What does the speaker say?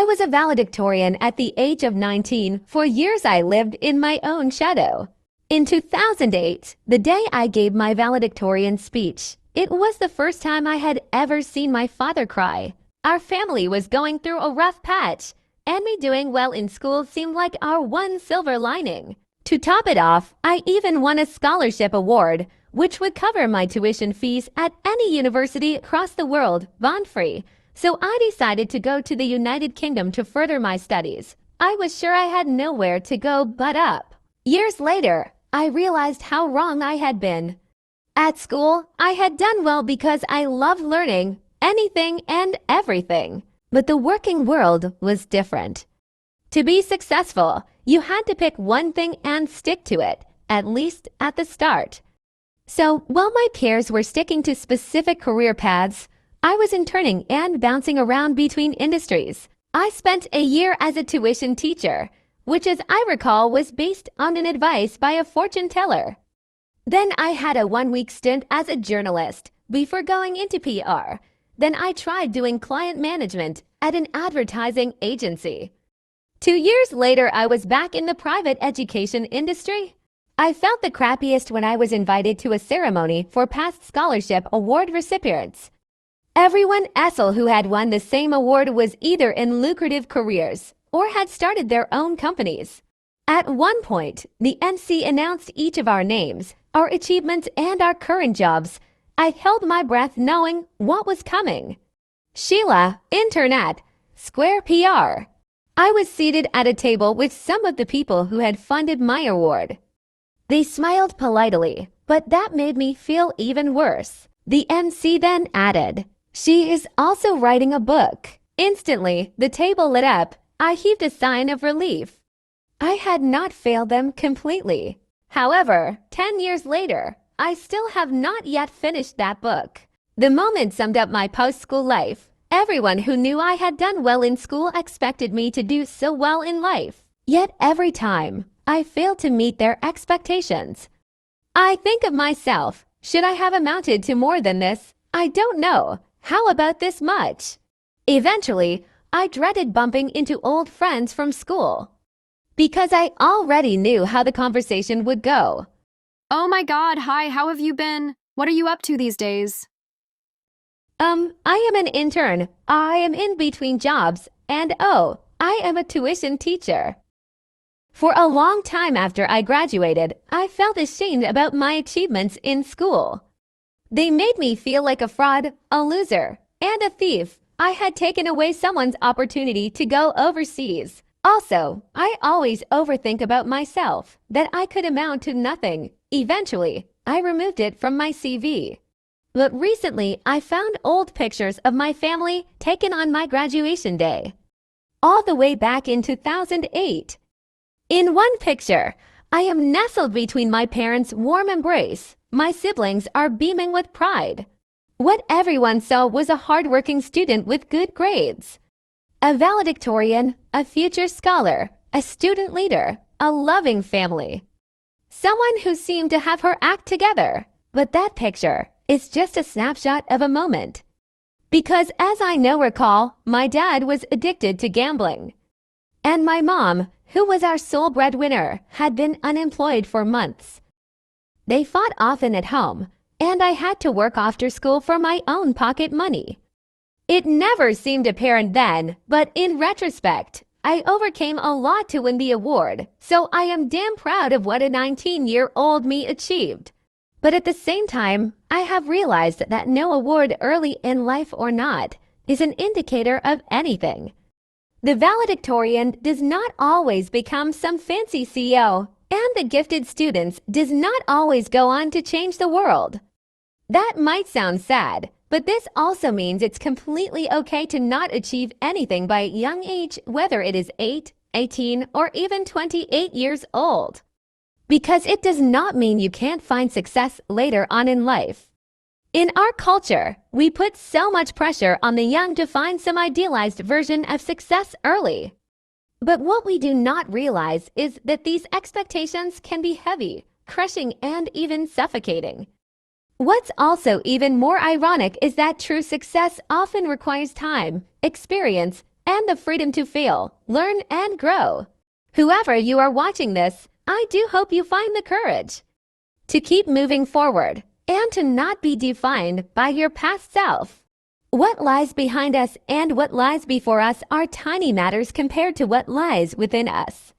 was a valedictorian at the age of 19. For years I lived in my own shadow. In 2008, the day I gave my valedictorian speech, it was the first time I had ever seen my father cry. Our family was going through a rough patch, and me doing well in school seemed like our one silver lining. To top it off, I even won a scholarship award, which would cover my tuition fees at any university across the world, bond-free. So I decided to go to the United Kingdom to further my studies. I was sure I had nowhere to go but up. Years later, I realized how wrong I had been. At school, I had done well because I loved learning anything and everything. But the working world was different. To be successful, you had to pick one thing and stick to it, at least at the start. So while my peers were sticking to specific career paths, I was interning and bouncing around between industries. I spent a year as a tuition teacher, which as I recall was based on an advice by a fortune teller. Then I had a 1-week stint as a journalist before going into PR. Then I tried doing client management at an advertising agency. 2 years later, I was back in the private education industry. I felt the crappiest when I was invited to a ceremony for past scholarship award recipients. Everyone else who had won the same award was either in lucrative careers or had started their own companies. At one point, the MC announced each of our names, our achievements, and our current jobs. I held my breath knowing what was coming. Sheila, intern at Square PR. I was seated at a table with some of the people who had funded my award. They smiled politely, but that made me feel even worse. The MC then added, "She is also writing a book." Instantly, the table lit up. I heaved a sigh of relief. I had not failed them completely. However, 10 years later, I still have not yet finished that book. The moment summed up my post-school life. Everyone who knew I had done well in school expected me to do so well in life. Yet every time, I failed to meet their expectations. I think of myself, should I have amounted to more than this? I don't know. How about this much? Eventually, I dreaded bumping into old friends from school because I already knew how the conversation would go. Oh my God, hi, how have you been? What are you up to these days? I am an intern. I am in between jobs, and I am a tuition teacher. For a long time after I graduated, I felt ashamed about my achievements in school. They made me feel like a fraud, a loser, and a thief. I had taken away someone's opportunity to go overseas. Also, I always overthink about myself, that I could amount to nothing. Eventually, I removed it from my CV. But recently, I found old pictures of my family taken on my graduation day, all the way back in 2008. In one picture, I am nestled between my parents' warm embrace. My siblings are beaming with pride. What everyone saw was a hardworking student with good grades. A valedictorian, a future scholar, a student leader, a loving family. Someone who seemed to have her act together. But that picture is just a snapshot of a moment. Because as I now recall, my dad was addicted to gambling. And my mom, who was our sole breadwinner, had been unemployed for months. They fought often at home, and I had to work after school for my own pocket money. It never seemed apparent then, but in retrospect, I overcame a lot to win the award, so I am damn proud of what a 19-year-old me achieved. But at the same time, I have realized that no award, early in life or not, is an indicator of anything. The valedictorian does not always become some fancy CEO, and the gifted students does not always go on to change the world. That might sound sad, but this also means it's completely okay to not achieve anything by a young age, whether it is 8, 18, or even 28 years old. Because it does not mean you can't find success later on in life. In our culture, we put so much pressure on the young to find some idealized version of success early. But what we do not realize is that these expectations can be heavy, crushing, and even suffocating. What's also even more ironic is that true success often requires time, experience, and the freedom to fail, learn, and grow. Whoever you are watching this, I do hope you find the courage to keep moving forward and to not be defined by your past self. What lies behind us and what lies before us are tiny matters compared to what lies within us.